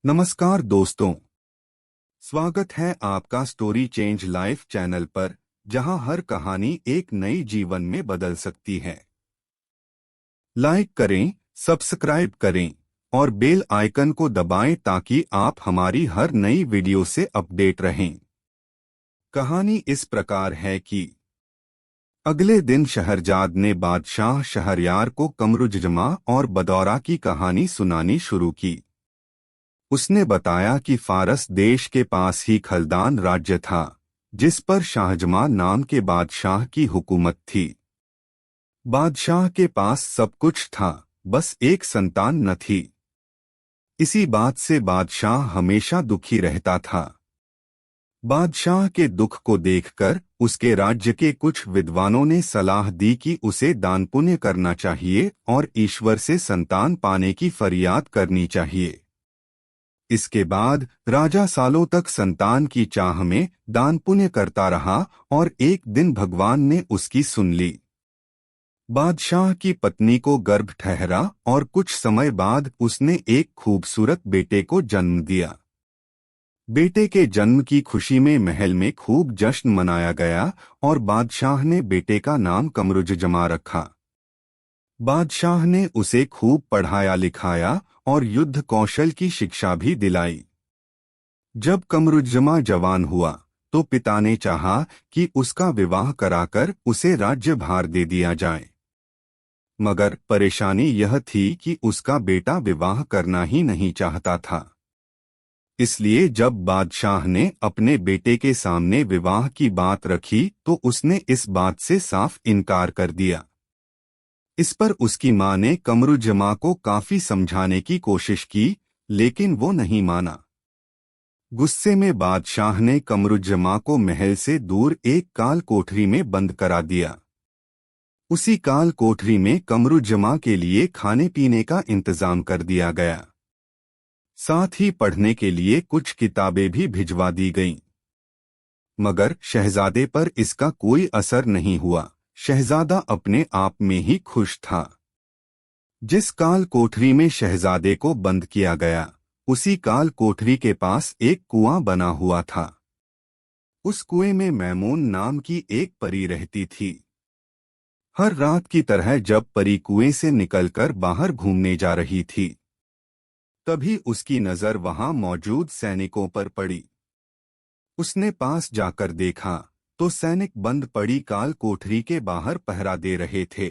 नमस्कार दोस्तों। स्वागत है आपका स्टोरी चेंज लाइफ चैनल पर, जहां हर कहानी एक नई जीवन में बदल सकती है। लाइक करें, सब्सक्राइब करें और बेल आइकन को दबाएं ताकि आप हमारी हर नई वीडियो से अपडेट रहें। कहानी इस प्रकार है कि अगले दिन शहरजाद ने बादशाह शहरयार को कमरुज्जमा और बदौरा की कहानी सुनानी शुरू की। उसने बताया कि फारस देश के पास ही खलदान राज्य था, जिस पर शाहजमां नाम के बादशाह की हुकूमत थी। बादशाह के पास सब कुछ था, बस एक संतान न थी। इसी बात से बादशाह हमेशा दुखी रहता था। बादशाह के दुख को देखकर उसके राज्य के कुछ विद्वानों ने सलाह दी कि उसे दान पुण्य करना चाहिए और ईश्वर से संतान पाने की फरियाद करनी चाहिए। इसके बाद राजा सालों तक संतान की चाह में दान पुण्य करता रहा और एक दिन भगवान ने उसकी सुन ली। बादशाह की पत्नी को गर्भ ठहरा और कुछ समय बाद उसने एक खूबसूरत बेटे को जन्म दिया। बेटे के जन्म की खुशी में महल में खूब जश्न मनाया गया और बादशाह ने बेटे का नाम कमरुज्जमा रखा। बादशाह ने उसे खूब पढ़ाया लिखाया और युद्ध कौशल की शिक्षा भी दिलाई। जब कमरुज्जमा जवान हुआ तो पिता ने चाहा कि उसका विवाह कराकर उसे राज्यभार दे दिया जाए। मगर परेशानी यह थी कि उसका बेटा विवाह करना ही नहीं चाहता था। इसलिए जब बादशाह ने अपने बेटे के सामने विवाह की बात रखी तो उसने इस बात से साफ इनकार कर दिया। इस पर उसकी मां ने कमरुज्जमा को काफी समझाने की कोशिश की, लेकिन वो नहीं माना। गुस्से में बादशाह ने कमरुज्जमा को महल से दूर एक काल कोठरी में बंद करा दिया। उसी काल कोठरी में कमरुज्जमा के लिए खाने पीने का इंतजाम कर दिया गया। साथ ही पढ़ने के लिए कुछ किताबें भी भिजवा दी गईं। मगर शहजादे पर इसका कोई असर नहीं हुआ। शहजादा अपने आप में ही खुश था। जिस काल कोठरी में शहजादे को बंद किया गया, उसी काल कोठरी के पास एक कुआं बना हुआ था। उस कुएं में मैमून नाम की एक परी रहती थी। हर रात की तरह जब परी कुएं से निकलकर बाहर घूमने जा रही थी, तभी उसकी नजर वहां मौजूद सैनिकों पर पड़ी। उसने पास जाकर देखा तो सैनिक बंद पड़ी काल कोठरी के बाहर पहरा दे रहे थे।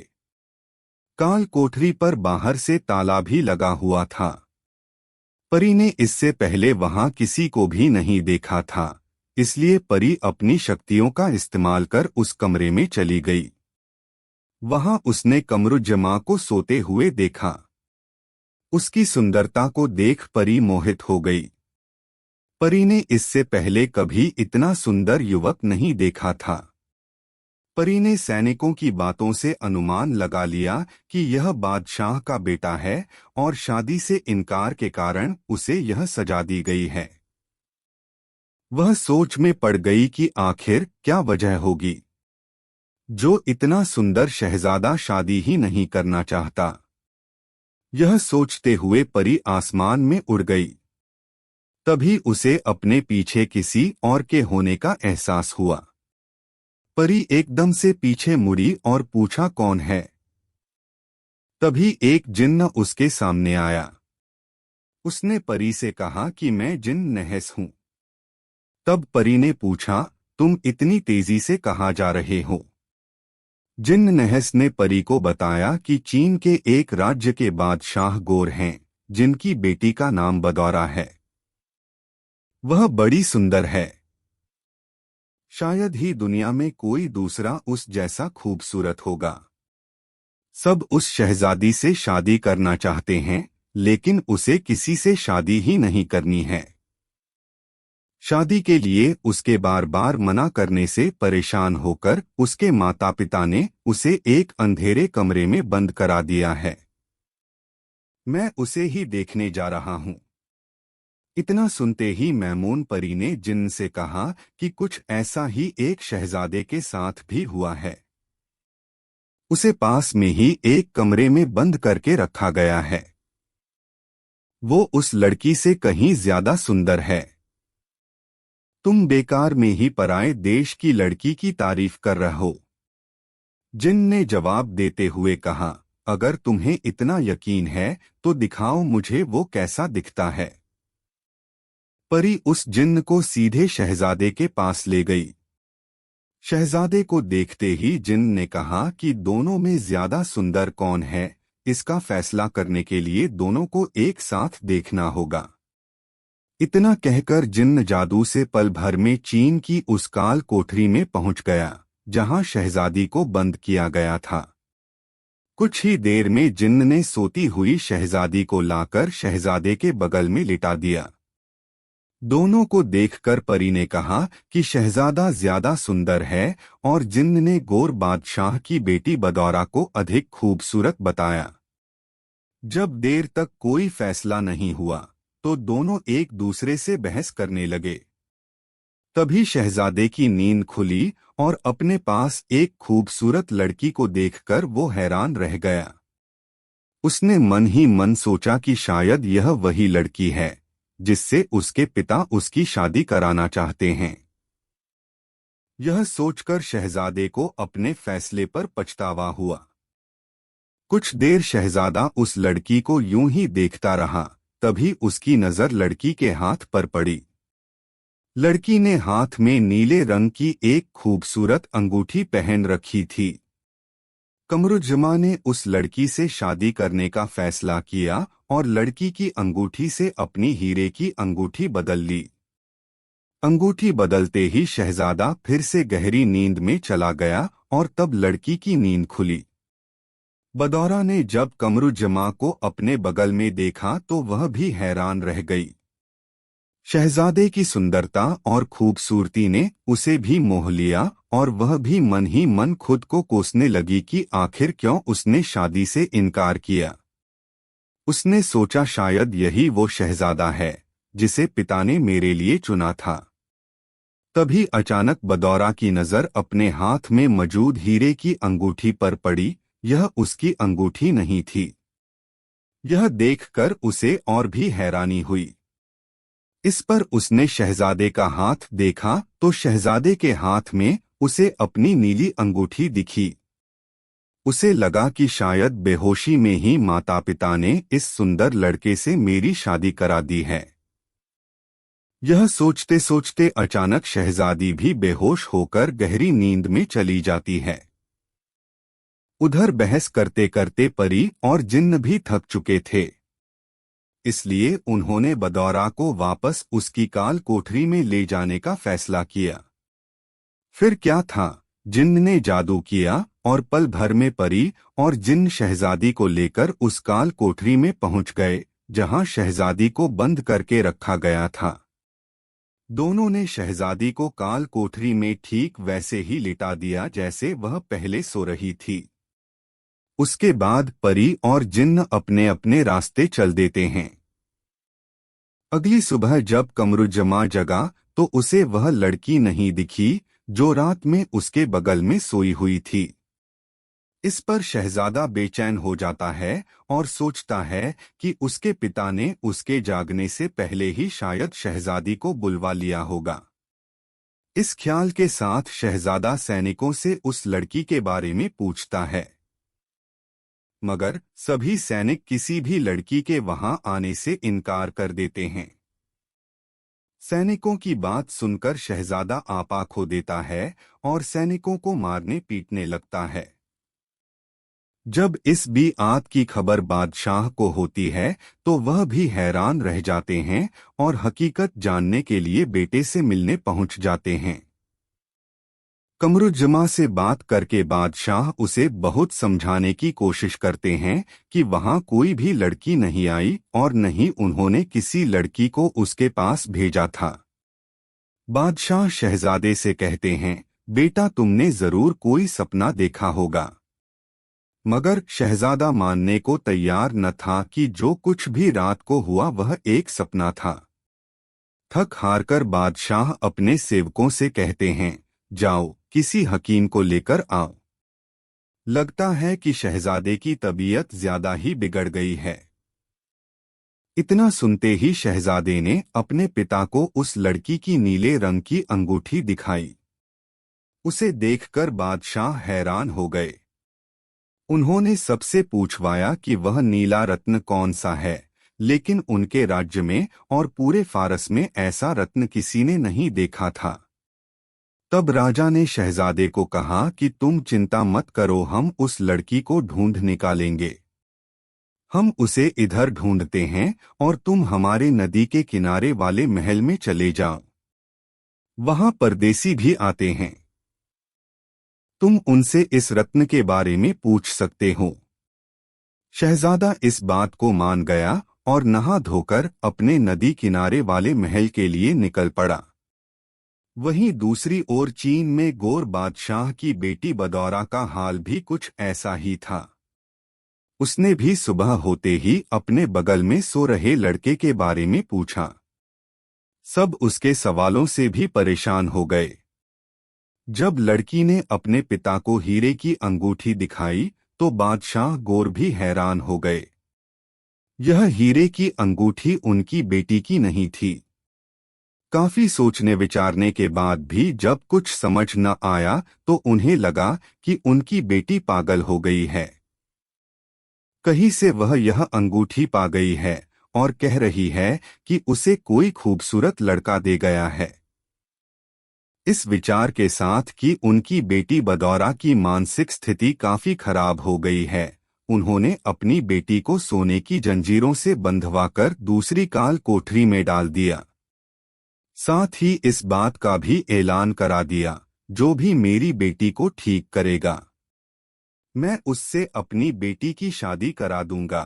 काल कोठरी पर बाहर से ताला भी लगा हुआ था। परी ने इससे पहले वहां किसी को भी नहीं देखा था, इसलिए परी अपनी शक्तियों का इस्तेमाल कर उस कमरे में चली गई। वहां उसने कमरुज्जमा को सोते हुए देखा। उसकी सुंदरता को देख परी मोहित हो गई। परी ने इससे पहले कभी इतना सुंदर युवक नहीं देखा था। परी ने सैनिकों की बातों से अनुमान लगा लिया कि यह बादशाह का बेटा है और शादी से इनकार के कारण उसे यह सजा दी गई है। वह सोच में पड़ गई कि आखिर क्या वजह होगी, जो इतना सुंदर शहजादा शादी ही नहीं करना चाहता। यह सोचते हुए परी आसमान में उड़ गई। तभी उसे अपने पीछे किसी और के होने का एहसास हुआ। परी एकदम से पीछे मुड़ी और पूछा, कौन है? तभी एक जिन्न उसके सामने आया। उसने परी से कहा कि मैं जिन्न नहस हूं। तब परी ने पूछा, तुम इतनी तेजी से कहाँ जा रहे हो? जिन्न नहस ने परी को बताया कि चीन के एक राज्य के बादशाह गोर हैं, जिनकी बेटी का नाम बदौरा है। वह बड़ी सुंदर है। शायद ही दुनिया में कोई दूसरा उस जैसा खूबसूरत होगा। सब उस शहजादी से शादी करना चाहते हैं, लेकिन उसे किसी से शादी ही नहीं करनी है। शादी के लिए उसके बार बार मना करने से परेशान होकर उसके माता पिता ने उसे एक अंधेरे कमरे में बंद करा दिया है। मैं उसे ही देखने जा रहा हूं। इतना सुनते ही मैमून परी ने जिन्न से कहा कि कुछ ऐसा ही एक शहजादे के साथ भी हुआ है। उसे पास में ही एक कमरे में बंद करके रखा गया है। वो उस लड़की से कहीं ज्यादा सुंदर है। तुम बेकार में ही पराए देश की लड़की की तारीफ कर रहे हो। जिन ने जवाब देते हुए कहा, अगर तुम्हें इतना यकीन है तो दिखाओ मुझे वो कैसा दिखता है। परी उस जिन्न को सीधे शहजादे के पास ले गई। शहजादे को देखते ही जिन्न ने कहा कि दोनों में ज्यादा सुंदर कौन है, इसका फैसला करने के लिए दोनों को एक साथ देखना होगा। इतना कहकर जिन्न जादू से पल भर में चीन की उस काल कोठरी में पहुंच गया जहां शहजादी को बंद किया गया था। कुछ ही देर में जिन्न ने सोती हुई शहजादी को लाकर शहजादे के बगल में लिटा दिया। दोनों को देखकर परी ने कहा कि शहजादा ज्यादा सुंदर है और जिन्न ने गोर बादशाह की बेटी बदौरा को अधिक खूबसूरत बताया। जब देर तक कोई फैसला नहीं हुआ तो दोनों एक दूसरे से बहस करने लगे। तभी शहजादे की नींद खुली और अपने पास एक खूबसूरत लड़की को देखकर वो हैरान रह गया। उसने मन ही मन सोचा कि शायद यह वही लड़की है जिससे उसके पिता उसकी शादी कराना चाहते हैं। यह सोचकर शहजादे को अपने फैसले पर पछतावा हुआ। कुछ देर शहजादा उस लड़की को यूं ही देखता रहा, तभी उसकी नजर लड़की के हाथ पर पड़ी। लड़की ने हाथ में नीले रंग की एक खूबसूरत अंगूठी पहन रखी थी। कमरुज्जमा ने उस लड़की से शादी करने का फैसला किया और लड़की की अंगूठी से अपनी हीरे की अंगूठी बदल ली। अंगूठी बदलते ही शहजादा फिर से गहरी नींद में चला गया और तब लड़की की नींद खुली। बदौरा ने जब कमरुज्जमा को अपने बगल में देखा तो वह भी हैरान रह गई। शहजादे की सुंदरता और खूबसूरती ने उसे भी मोह लिया और वह भी मन ही मन खुद को कोसने लगी कि आखिर क्यों उसने शादी से इनकार किया। उसने सोचा शायद यही वो शहजादा है जिसे पिता ने मेरे लिए चुना था। तभी अचानक बदौरा की नजर अपने हाथ में मौजूद हीरे की अंगूठी पर पड़ी। यह उसकी अंगूठी नहीं थी। यह देखकर उसे और भी हैरानी हुई। इस पर उसने शहजादे का हाथ देखा तो शहजादे के हाथ में उसे अपनी नीली अंगूठी दिखी। उसे लगा कि शायद बेहोशी में ही माता पिता ने इस सुंदर लड़के से मेरी शादी करा दी है। यह सोचते सोचते अचानक शहजादी भी बेहोश होकर गहरी नींद में चली जाती है। उधर बहस करते करते परी और जिन्न भी थक चुके थे, इसलिए उन्होंने बदौरा को वापस उसकी काल कोठरी में ले जाने का फैसला किया। फिर क्या था, जिन्न ने जादू किया और पल भर में परी और जिन्न शहजादी को लेकर उस काल कोठरी में पहुंच गए जहां शहजादी को बंद करके रखा गया था। दोनों ने शहजादी को काल कोठरी में ठीक वैसे ही लिटा दिया जैसे वह पहले सो रही थी। उसके बाद परी और जिन्न अपने अपने रास्ते चल देते हैं। अगली सुबह जब कमरुज्जमा जगा तो उसे वह लड़की नहीं दिखी जो रात में उसके बगल में सोई हुई थी। इस पर शहजादा बेचैन हो जाता है और सोचता है कि उसके पिता ने उसके जागने से पहले ही शायद शहजादी को बुलवा लिया होगा। इस ख्याल के साथ शहजादा सैनिकों से उस लड़की के बारे में पूछता है, मगर सभी सैनिक किसी भी लड़की के वहां आने से इनकार कर देते हैं। सैनिकों की बात सुनकर शहजादा आपा खो देता है और सैनिकों को मारने पीटने लगता है। जब इस बिआत की खबर बादशाह को होती है तो वह भी हैरान रह जाते हैं और हकीकत जानने के लिए बेटे से मिलने पहुंच जाते हैं। कमरुज्जमा से बात करके बादशाह उसे बहुत समझाने की कोशिश करते हैं कि वहां कोई भी लड़की नहीं आई और न ही उन्होंने किसी लड़की को उसके पास भेजा था। बादशाह शहजादे से कहते हैं, बेटा तुमने जरूर कोई सपना देखा होगा। मगर शहजादा मानने को तैयार न था कि जो कुछ भी रात को हुआ वह एक सपना था। थक हारकर बादशाह अपने सेवकों से कहते हैं, जाओ किसी हकीम को लेकर आओ। लगता है कि शहजादे की तबीयत ज्यादा ही बिगड़ गई है। इतना सुनते ही शहजादे ने अपने पिता को उस लड़की की नीले रंग की अंगूठी दिखाई। उसे देखकर बादशाह हैरान हो गए। उन्होंने सबसे पूछवाया कि वह नीला रत्न कौन सा है, लेकिन उनके राज्य में और पूरे फारस में ऐसा रत्न किसी ने नहीं देखा था। तब राजा ने शहजादे को कहा कि तुम चिंता मत करो, हम उस लड़की को ढूंढ निकालेंगे। हम उसे इधर ढूंढते हैं और तुम हमारे नदी के किनारे वाले महल में चले जाओ। वहां परदेसी भी आते हैं, तुम उनसे इस रत्न के बारे में पूछ सकते हो। शहजादा इस बात को मान गया और नहा धोकर अपने नदी किनारे वाले महल के लिए निकल पड़ा। वहीं दूसरी ओर चीन में गोर बादशाह की बेटी बदौरा का हाल भी कुछ ऐसा ही था। उसने भी सुबह होते ही अपने बगल में सो रहे लड़के के बारे में पूछा। सब उसके सवालों से भी परेशान हो गए। जब लड़की ने अपने पिता को हीरे की अंगूठी दिखाई तो बादशाह गोर भी हैरान हो गए। यह हीरे की अंगूठी उनकी बेटी की नहीं थी। काफी सोचने विचारने के बाद भी जब कुछ समझ न आया तो उन्हें लगा कि उनकी बेटी पागल हो गई है। कहीं से वह यह अंगूठी पा गई है और कह रही है कि उसे कोई खूबसूरत लड़का दे गया है। इस विचार के साथ कि उनकी बेटी बदौरा की मानसिक स्थिति काफी खराब हो गई है, उन्होंने अपनी बेटी को सोने की जंजीरों से बंधवाकर दूसरी काल कोठरी में डाल दिया। साथ ही इस बात का भी ऐलान करा दिया, जो भी मेरी बेटी को ठीक करेगा, मैं उससे अपनी बेटी की शादी करा दूंगा।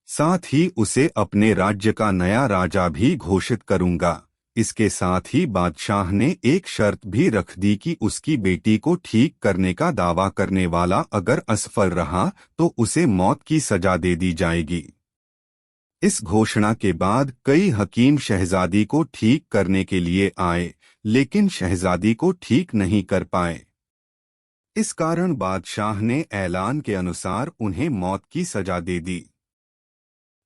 साथ ही उसे अपने राज्य का नया राजा भी घोषित करूंगा। इसके साथ ही बादशाह ने एक शर्त भी रख दी कि उसकी बेटी को ठीक करने का दावा करने वाला अगर असफल रहा तो उसे मौत की सजा दे दी जाएगी। इस घोषणा के बाद कई हकीम शहजादी को ठीक करने के लिए आए, लेकिन शहजादी को ठीक नहीं कर पाए। इस कारण बादशाह ने ऐलान के अनुसार उन्हें मौत की सजा दे दी।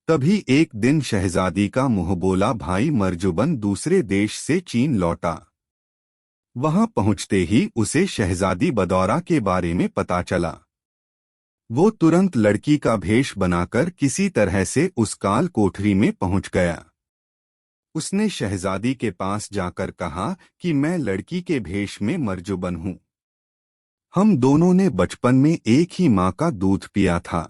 तभी एक दिन शहजादी का मुंहबोला भाई मरजुबन दूसरे देश से चीन लौटा। वहां पहुंचते ही उसे शहजादी बदौरा के बारे में पता चला। वो तुरंत लड़की का भेष बनाकर किसी तरह से उस काल कोठरी में पहुंच गया। उसने शहजादी के पास जाकर कहा कि मैं लड़की के भेष में मरजुबन हूं। हम दोनों ने बचपन में एक ही मां का दूध पिया था।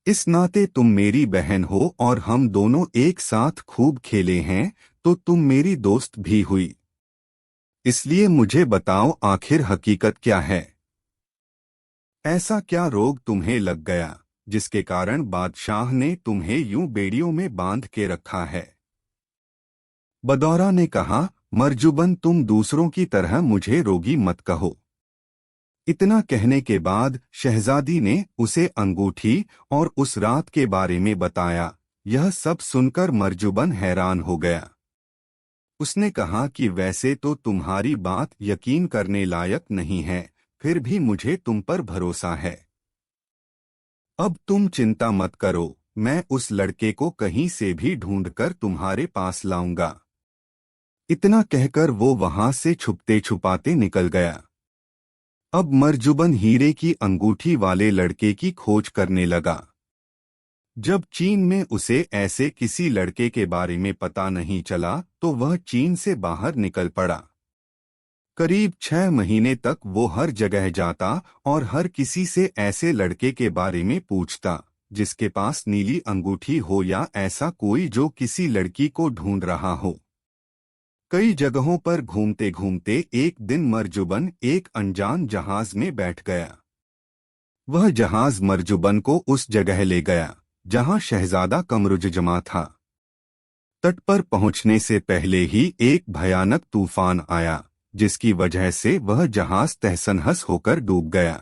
इस नाते तुम मेरी बहन हो और हम दोनों एक साथ खूब खेले हैं, तो तुम मेरी दोस्त भी हुई। इसलिए मुझे बताओ, आखिर हकीकत क्या है? ऐसा क्या रोग तुम्हें लग गया जिसके कारण बादशाह ने तुम्हें यूं बेड़ियों में बांध के रखा है? बदौरा ने कहा, मरजुबन तुम दूसरों की तरह मुझे रोगी मत कहो। इतना कहने के बाद शहजादी ने उसे अंगूठी और उस रात के बारे में बताया। यह सब सुनकर मरजुबन हैरान हो गया। उसने कहा कि वैसे तो तुम्हारी बात यकीन करने लायक नहीं है, फिर भी मुझे तुम पर भरोसा है। अब तुम चिंता मत करो, मैं उस लड़के को कहीं से भी ढूंढकर तुम्हारे पास लाऊंगा। इतना कहकर वो वहां से छुपते छुपाते निकल गया। अब मरजुबन हीरे की अंगूठी वाले लड़के की खोज करने लगा। जब चीन में उसे ऐसे किसी लड़के के बारे में पता नहीं चला तो वह चीन से बाहर निकल पड़ा। करीब 6 महीने तक वो हर जगह जाता और हर किसी से ऐसे लड़के के बारे में पूछता जिसके पास नीली अंगूठी हो या ऐसा कोई जो किसी लड़की को ढूंढ रहा हो। कई जगहों पर घूमते घूमते एक दिन मरजुबन एक अनजान जहाज में बैठ गया। वह जहाज मरजुबन को उस जगह ले गया जहां शहजादा कमरुज़्ज़मा था। तट पर पहुंचने से पहले ही एक भयानक तूफान आया, जिसकी वजह से वह जहाज तहस-नहस होकर डूब गया।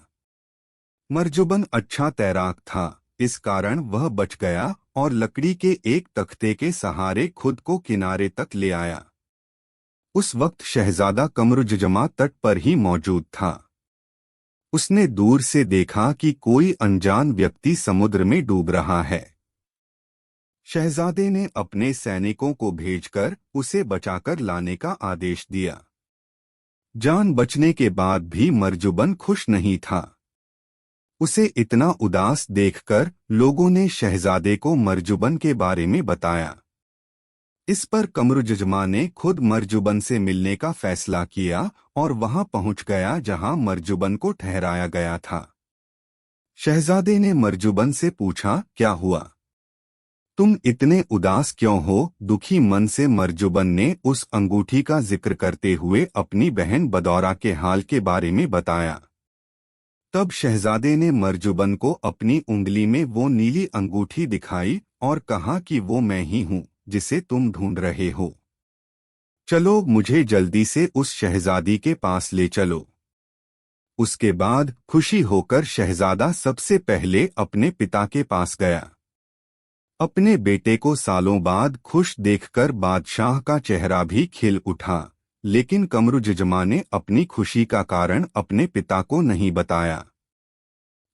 मरजुबन अच्छा तैराक था, इस कारण वह बच गया और लकड़ी के एक तख्ते के सहारे खुद को किनारे तक ले आया। उस वक्त शहजादा कमरुज़्ज़मा तट पर ही मौजूद था। उसने दूर से देखा कि कोई अनजान व्यक्ति समुद्र में डूब रहा है। शहजादे ने अपने सैनिकों को भेजकर उसे बचाकर लाने का आदेश दिया। जान बचने के बाद भी मरजुबन खुश नहीं था। उसे इतना उदास देखकर लोगों ने शहजादे को मरजुबन के बारे में बताया। इस पर कमरुजमा ने खुद मरजुबन से मिलने का फैसला किया और वहां पहुंच गया जहां मरजुबन को ठहराया गया था। शहजादे ने मरजुबन से पूछा, क्या हुआ? तुम इतने उदास क्यों हो? दुखी मन से मरजुबन ने उस अंगूठी का जिक्र करते हुए अपनी बहन बदौरा के हाल के बारे में बताया। तब शहजादे ने मरजुबन को अपनी उंगली में वो नीली अंगूठी दिखाई और कहा कि वो मैं ही हूँ जिसे तुम ढूंढ रहे हो। चलो, मुझे जल्दी से उस शहजादी के पास ले चलो। उसके बाद खुशी होकर शहजादा सबसे पहले अपने पिता के पास गया। अपने बेटे को सालों बाद खुश देखकर बादशाह का चेहरा भी खिल उठा, लेकिन कमरुजमा ने अपनी खुशी का कारण अपने पिता को नहीं बताया।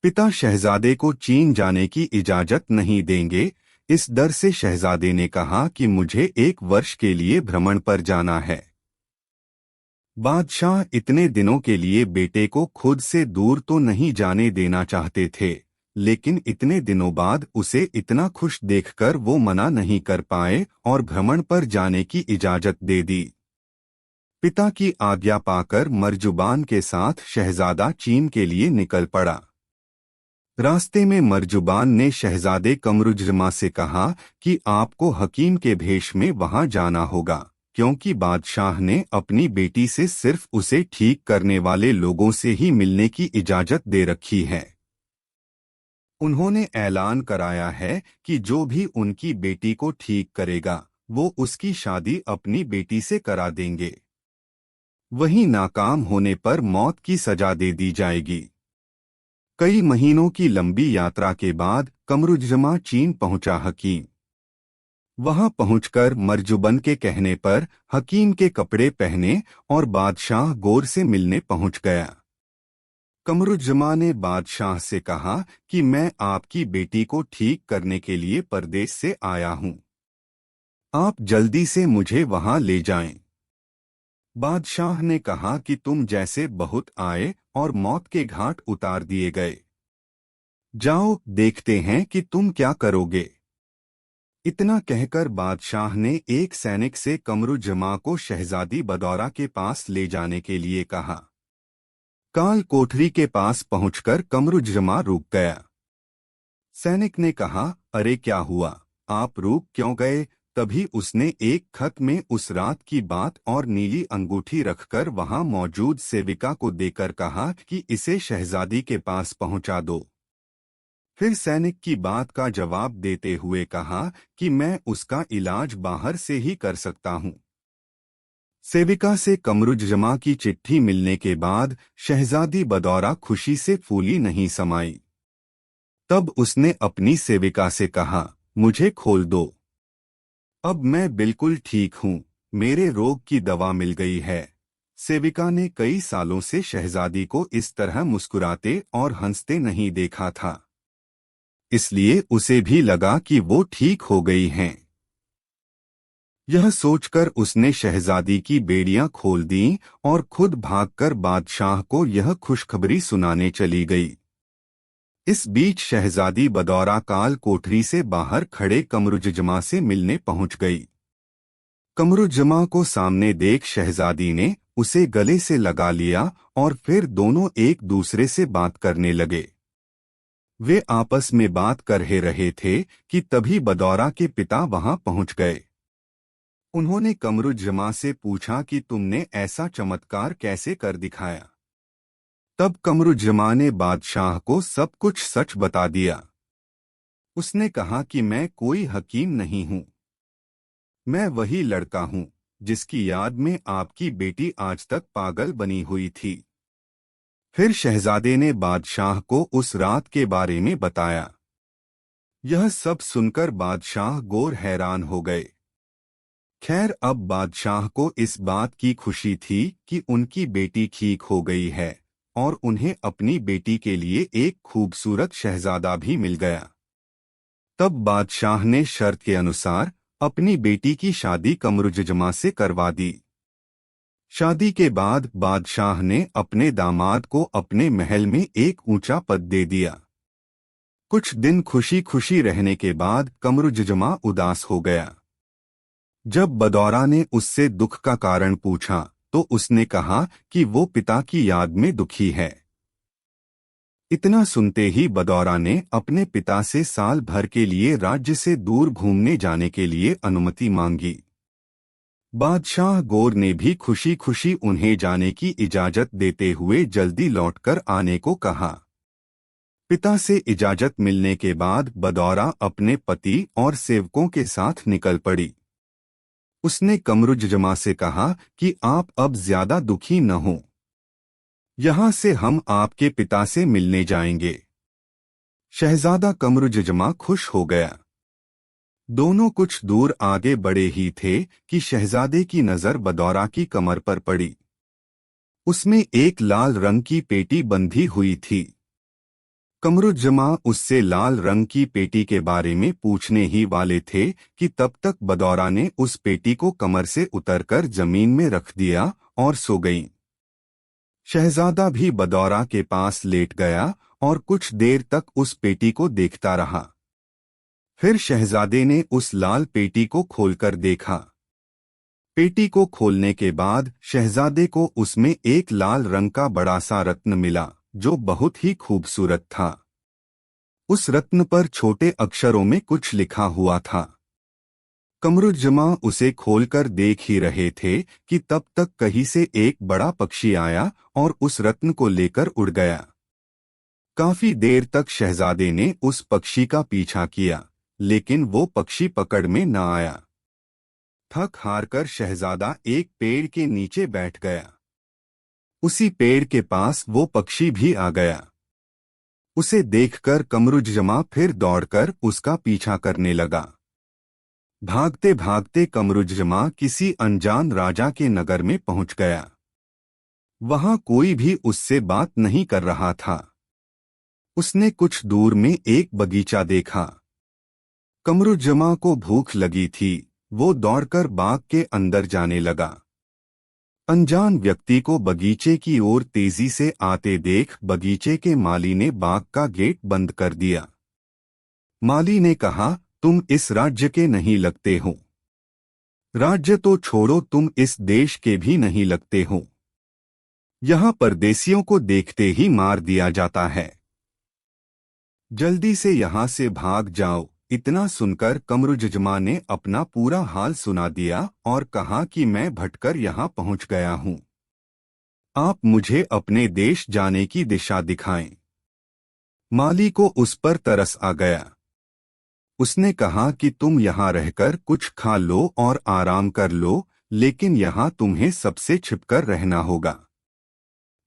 पिता शहजादे को चीन जाने की इजाजत नहीं देंगे। इस डर से शहजादे ने कहा कि मुझे 1 वर्ष के लिए भ्रमण पर जाना है। बादशाह इतने दिनों के लिए बेटे को खुद से दूर तो नहीं जाने देना चाहते थे, लेकिन इतने दिनों बाद उसे इतना खुश देखकर वो मना नहीं कर पाए और भ्रमण पर जाने की इजाजत दे दी। पिता की आज्ञा पाकर मरजुबान के साथ शहजादा चीन के लिए निकल पड़ा। रास्ते में मरजुबान ने शहजादे कमरुजमा से कहा कि आपको हकीम के भेष में वहां जाना होगा, क्योंकि बादशाह ने अपनी बेटी से सिर्फ उसे ठीक करने वाले लोगों से ही मिलने की इजाजत दे रखी है। उन्होंने ऐलान कराया है कि जो भी उनकी बेटी को ठीक करेगा वो उसकी शादी अपनी बेटी से करा देंगे। वहीं नाकाम होने पर मौत की सजा दे दी जाएगी। कई महीनों की लंबी यात्रा के बाद कमरुजमा चीन पहुंचा। हकीम वहां पहुंचकर मरजुबन के कहने पर हकीम के कपड़े पहने और बादशाह गोर से मिलने पहुंच गया। कमरुजमा ने बादशाह से कहा कि मैं आपकी बेटी को ठीक करने के लिए परदेश से आया हूं। आप जल्दी से मुझे वहां ले जाएं। बादशाह ने कहा कि तुम जैसे बहुत आए और मौत के घाट उतार दिए गए। जाओ, देखते हैं कि तुम क्या करोगे। इतना कहकर बादशाह ने एक सैनिक से कमरुजमा को शहजादी बदौरा के पास ले जाने के लिए कहा। काल कोठरी के पास पहुंचकर कमरुजमा रुक गया। सैनिक ने कहा, अरे क्या हुआ, आप रुक क्यों गए? तभी उसने एक खत में उस रात की बात और नीली अंगूठी रखकर वहां मौजूद सेविका को देकर कहा कि इसे शहजादी के पास पहुंचा दो। फिर सैनिक की बात का जवाब देते हुए कहा कि मैं उसका इलाज बाहर से ही कर सकता हूं। सेविका से कमरुजमा की चिट्ठी मिलने के बाद शहजादी बदौरा खुशी से फूली नहीं समाई। तब उसने अपनी सेविका से कहा, मुझे खोल दो। अब मैं बिल्कुल ठीक हूँ, मेरे रोग की दवा मिल गई है। सेविका ने कई सालों से शहजादी को इस तरह मुस्कुराते और हंसते नहीं देखा था, इसलिए उसे भी लगा कि वो ठीक हो गई हैं। यह सोचकर उसने शहजादी की बेड़ियां खोल दीं और खुद भागकर बादशाह को यह खुशखबरी सुनाने चली गई। इस बीच शहजादी बदौरा काल कोठरी से बाहर खड़े कमरुजमा से मिलने पहुंच गई। कमरुजमा को सामने देख शहजादी ने उसे गले से लगा लिया और फिर दोनों एक दूसरे से बात करने लगे। वे आपस में बात कर ही रहे थे कि तभी बदौरा के पिता वहां पहुंच गए। उन्होंने कमरुजमा से पूछा कि तुमने ऐसा चमत्कार कैसे कर दिखाया। तब कमरुजमा ने बादशाह को सब कुछ सच बता दिया। उसने कहा कि मैं कोई हकीम नहीं हूं, मैं वही लड़का हूं जिसकी याद में आपकी बेटी आज तक पागल बनी हुई थी। फिर शहजादे ने बादशाह को उस रात के बारे में बताया। यह सब सुनकर बादशाह गोर हैरान हो गए। खैर, अब बादशाह को इस बात की खुशी थी कि उनकी बेटी ठीक हो गई है और उन्हें अपनी बेटी के लिए एक खूबसूरत शहजादा भी मिल गया। तब बादशाह ने शर्त के अनुसार अपनी बेटी की शादी कमरुज्जमा से करवा दी। शादी के बाद बादशाह ने अपने दामाद को अपने महल में एक ऊंचा पद दे दिया। कुछ दिन खुशी खुशी रहने के बाद कमरुज्जमा उदास हो गया। जब बदौरा ने उससे दुख का कारण पूछा तो उसने कहा कि वो पिता की याद में दुखी है। इतना सुनते ही बदौरा ने अपने पिता से साल भर के लिए राज्य से दूर घूमने जाने के लिए अनुमति मांगी। बादशाह गौर ने भी खुशी खुशी उन्हें जाने की इजाजत देते हुए जल्दी लौटकर आने को कहा। पिता से इजाजत मिलने के बाद बदौरा अपने पति और सेवकों के साथ निकल पड़ी। उसने कमरुज्जमा से कहा कि आप अब ज्यादा दुखी न हों। यहाँ से हम आपके पिता से मिलने जाएंगे। शहजादा कमरुज्जमा खुश हो गया। दोनों कुछ दूर आगे बढ़े ही थे कि शहजादे की नजर बदौरा की कमर पर पड़ी। उसमें एक लाल रंग की पेटी बंधी हुई थी। कमरुज्जमा उससे लाल रंग की पेटी के बारे में पूछने ही वाले थे कि तब तक बदौरा ने उस पेटी को कमर से उतरकर जमीन में रख दिया और सो गई। शहजादा भी बदौरा के पास लेट गया और कुछ देर तक उस पेटी को देखता रहा। फिर शहजादे ने उस लाल पेटी को खोलकर देखा। पेटी को खोलने के बाद शहजादे को उसमें एक लाल रंग का बड़ा सा रत्न मिला जो बहुत ही खूबसूरत था। उस रत्न पर छोटे अक्षरों में कुछ लिखा हुआ था। कमरुज्जमा उसे खोलकर देख ही रहे थे कि तब तक कहीं से एक बड़ा पक्षी आया और उस रत्न को लेकर उड़ गया। काफी देर तक शहजादे ने उस पक्षी का पीछा किया, लेकिन वो पक्षी पकड़ में न आया। थक हारकर शहजादा एक पेड़ के नीचे बैठ गया। उसी पेड़ के पास वो पक्षी भी आ गया। उसे देखकर कमरुज्जमा फिर दौड़कर उसका पीछा करने लगा। भागते भागते कमरुज्जमा किसी अनजान राजा के नगर में पहुंच गया। वहां कोई भी उससे बात नहीं कर रहा था। उसने कुछ दूर में एक बगीचा देखा। कमरुज्जमा को भूख लगी थी। वो दौड़कर बाग के अंदर जाने लगा। अनजान व्यक्ति को बगीचे की ओर तेजी से आते देख बगीचे के माली ने बाग का गेट बंद कर दिया। माली ने कहा, तुम इस राज्य के नहीं लगते हो। राज्य तो छोड़ो, तुम इस देश के भी नहीं लगते हो। यहाँ परदेशियों को देखते ही मार दिया जाता है। जल्दी से यहाँ से भाग जाओ। इतना सुनकर कमरुज्जमा ने अपना पूरा हाल सुना दिया और कहा कि मैं भटकर यहाँ पहुँच गया हूँ। आप मुझे अपने देश जाने की दिशा दिखाएं। माली को उस पर तरस आ गया। उसने कहा कि तुम यहाँ रहकर कुछ खा लो और आराम कर लो, लेकिन यहाँ तुम्हें सबसे छिपकर रहना होगा।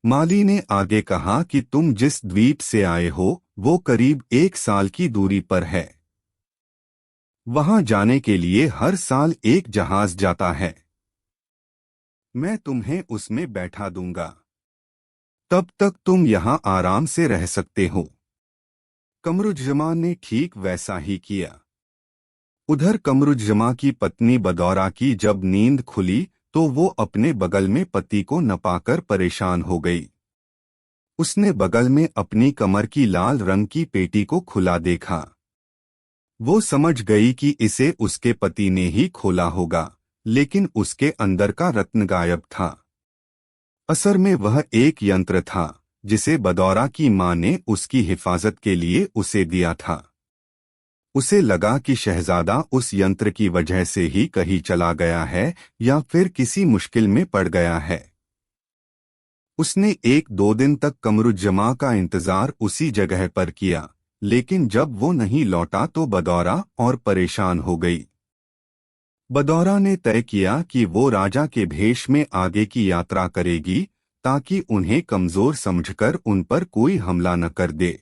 माली ने आगे कहा कि तुम जिस द्वीप से आए हो वो करीब 1 साल की दूरी पर है। वहां जाने के लिए हर साल एक जहाज जाता है। मैं तुम्हें उसमें बैठा दूंगा। तब तक तुम यहाँ आराम से रह सकते हो। कमरुज्जमा ने ठीक वैसा ही किया। उधर कमरुज्जमा की पत्नी बदौरा की जब नींद खुली तो वो अपने बगल में पति को न पाकर परेशान हो गई। उसने बगल में अपनी कमर की लाल रंग की पेटी को खुला देखा। वो समझ गई कि इसे उसके पति ने ही खोला होगा, लेकिन उसके अंदर का रत्न गायब था। असल में वह एक यंत्र था जिसे बदौरा की मां ने उसकी हिफाजत के लिए उसे दिया था। उसे लगा कि शहजादा उस यंत्र की वजह से ही कहीं चला गया है या फिर किसी मुश्किल में पड़ गया है। उसने 1-2 दिन तक कमरुज्जमा का इंतजार उसी जगह पर किया, लेकिन जब वो नहीं लौटा तो बदौरा और परेशान हो गई। बदौरा ने तय किया कि वो राजा के भेष में आगे की यात्रा करेगी ताकि उन्हें कमजोर समझकर उन पर कोई हमला न कर दे।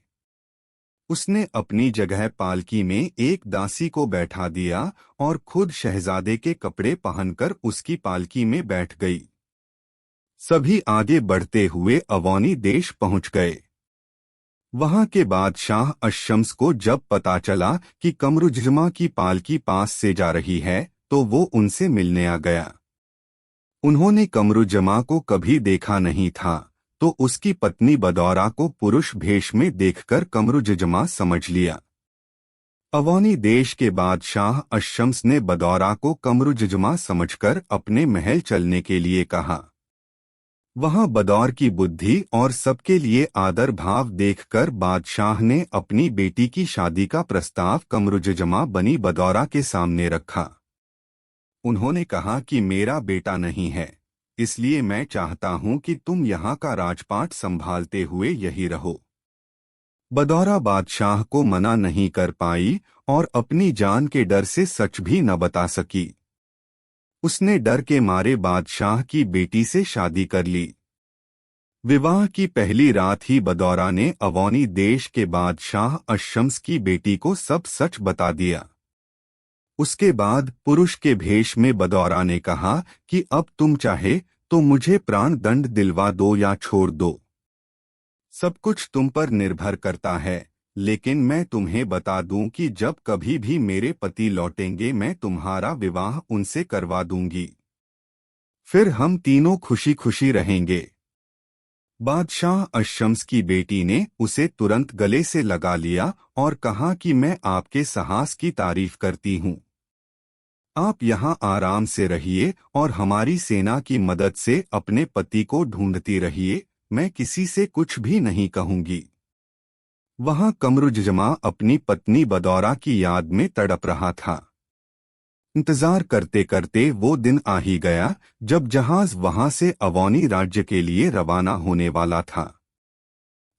उसने अपनी जगह पालकी में एक दासी को बैठा दिया और खुद शहजादे के कपड़े पहनकर उसकी पालकी में बैठ गई। सभी आगे बढ़ते हुए अवनी देश पहुंच गए। वहां के बादशाह अशम्स को जब पता चला कि कमरुजमा की पालकी पास से जा रही है तो वो उनसे मिलने आ गया। उन्होंने कमरुजमा को कभी देखा नहीं था, तो उसकी पत्नी बदौरा को पुरुष भेष में देखकर कमरुजमा समझ लिया। अवानी देश के बादशाह अशम्स ने बदौरा को कमरुजमा समझकर अपने महल चलने के लिए कहा। वहां बदौर की बुद्धि और सबके लिए आदर भाव देखकर बादशाह ने अपनी बेटी की शादी का प्रस्ताव कमरुजमा बनी बदौरा के सामने रखा। उन्होंने कहा कि मेरा बेटा नहीं है, इसलिए मैं चाहता हूं कि तुम यहाँ का राजपाट संभालते हुए यही रहो। बदौरा बादशाह को मना नहीं कर पाई और अपनी जान के डर से सच भी न बता सकी। उसने डर के मारे बादशाह की बेटी से शादी कर ली। विवाह की पहली रात ही बदौरा ने अवानी देश के बादशाह अशम्स की बेटी को सब सच बता दिया। उसके बाद पुरुष के भेष में बदौरा ने कहा कि अब तुम चाहे तो मुझे प्राण दंड दिलवा दो या छोड़ दो। सब कुछ तुम पर निर्भर करता है, लेकिन मैं तुम्हें बता दूं कि जब कभी भी मेरे पति लौटेंगे मैं तुम्हारा विवाह उनसे करवा दूंगी। फिर हम तीनों खुशी खुशी रहेंगे। बादशाह अशम्स की बेटी ने उसे तुरंत गले से लगा लिया और कहा कि मैं आपके साहस की तारीफ करती हूँ। आप यहाँ आराम से रहिए और हमारी सेना की मदद से अपने पति को ढूंढती रहिए, मैं किसी से कुछ भी नहीं कहूंगी। वहां कमरुजमा अपनी पत्नी बदौरा की याद में तड़प रहा था। इंतजार करते करते वो दिन आ ही गया जब जहाज वहां से अवानी राज्य के लिए रवाना होने वाला था।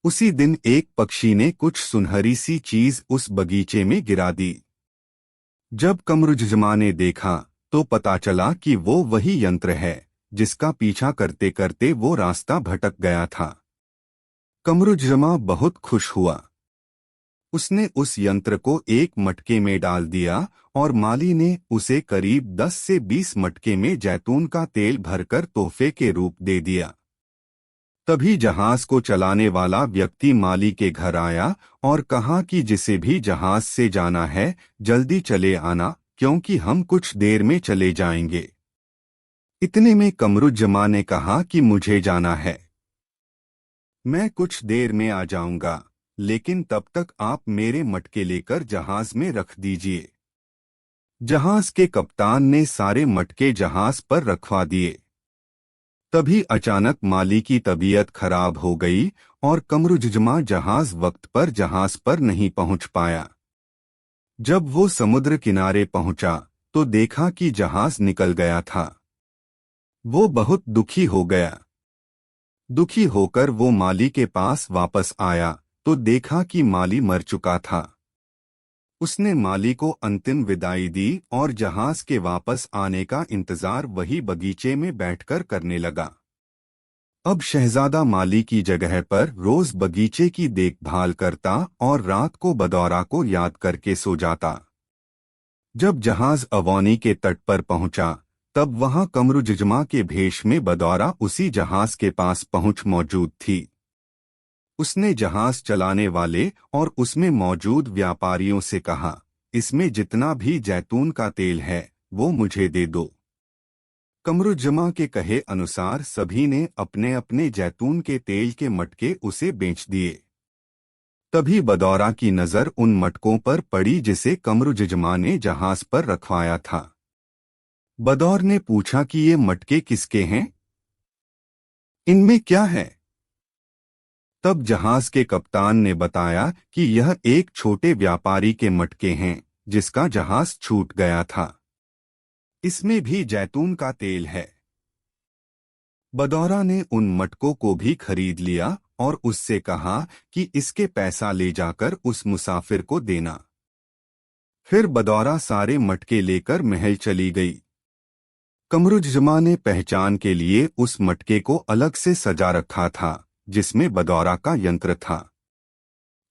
उसी दिन एक पक्षी ने कुछ सुनहरी सी चीज उस बगीचे में गिरा दी। जब कमरुजमा ने देखा तो पता चला कि वो वही यंत्र है जिसका पीछा करते करते वो रास्ता भटक गया था। कमरुजमा बहुत खुश हुआ। उसने उस यंत्र को एक मटके में डाल दिया और माली ने उसे करीब 10 से 20 मटके में जैतून का तेल भरकर तोहफे के रूप दे दिया। तभी जहाज को चलाने वाला व्यक्ति माली के घर आया और कहा कि जिसे भी जहाज से जाना है जल्दी चले आना, क्योंकि हम कुछ देर में चले जाएंगे। इतने में कमरुजमा ने कहा कि मुझे जाना है, मैं कुछ देर में आ जाऊंगा, लेकिन तब तक आप मेरे मटके लेकर जहाज में रख दीजिए। जहाज के कप्तान ने सारे मटके जहाज पर रखवा दिए। तभी अचानक माली की तबीयत खराब हो गई और कमरुजमा जहाज वक्त पर जहाज पर नहीं पहुंच पाया। जब वो समुद्र किनारे पहुंचा तो देखा कि जहाज निकल गया था। वो बहुत दुखी हो गया। दुखी होकर वो माली के पास वापस आया तो देखा कि माली मर चुका था। उसने माली को अंतिम विदाई दी और जहाज के वापस आने का इंतजार वही बगीचे में बैठकर करने लगा। अब शहजादा माली की जगह पर रोज बगीचे की देखभाल करता और रात को बदौरा को याद करके सो जाता। जब जहाज अवानी के तट पर पहुंचा तब वहां कमरुजमा के भेष में बदौरा उसी जहाज के पास पहुंच मौजूद थी। उसने जहाज चलाने वाले और उसमें मौजूद व्यापारियों से कहा, इसमें जितना भी जैतून का तेल है वो मुझे दे दो। कमरुजमा के कहे अनुसार सभी ने अपने अपने जैतून के तेल के मटके उसे बेच दिए। तभी बदौरा की नजर उन मटकों पर पड़ी जिसे कमरुजमा ने जहाज पर रखवाया था। बदौर ने पूछा कि ये मटके किसके हैं? इनमें क्या है? तब जहाज के कप्तान ने बताया कि यह एक छोटे व्यापारी के मटके हैं जिसका जहाज छूट गया था। इसमें भी जैतून का तेल है। बदौरा ने उन मटकों को भी खरीद लिया और उससे कहा कि इसके पैसा ले जाकर उस मुसाफिर को देना। फिर बदौरा सारे मटके लेकर महल चली गई। कमरुजमा ने पहचान के लिए उस मटके को अलग से सजा रखा था जिसमें बदौरा का यंत्र था।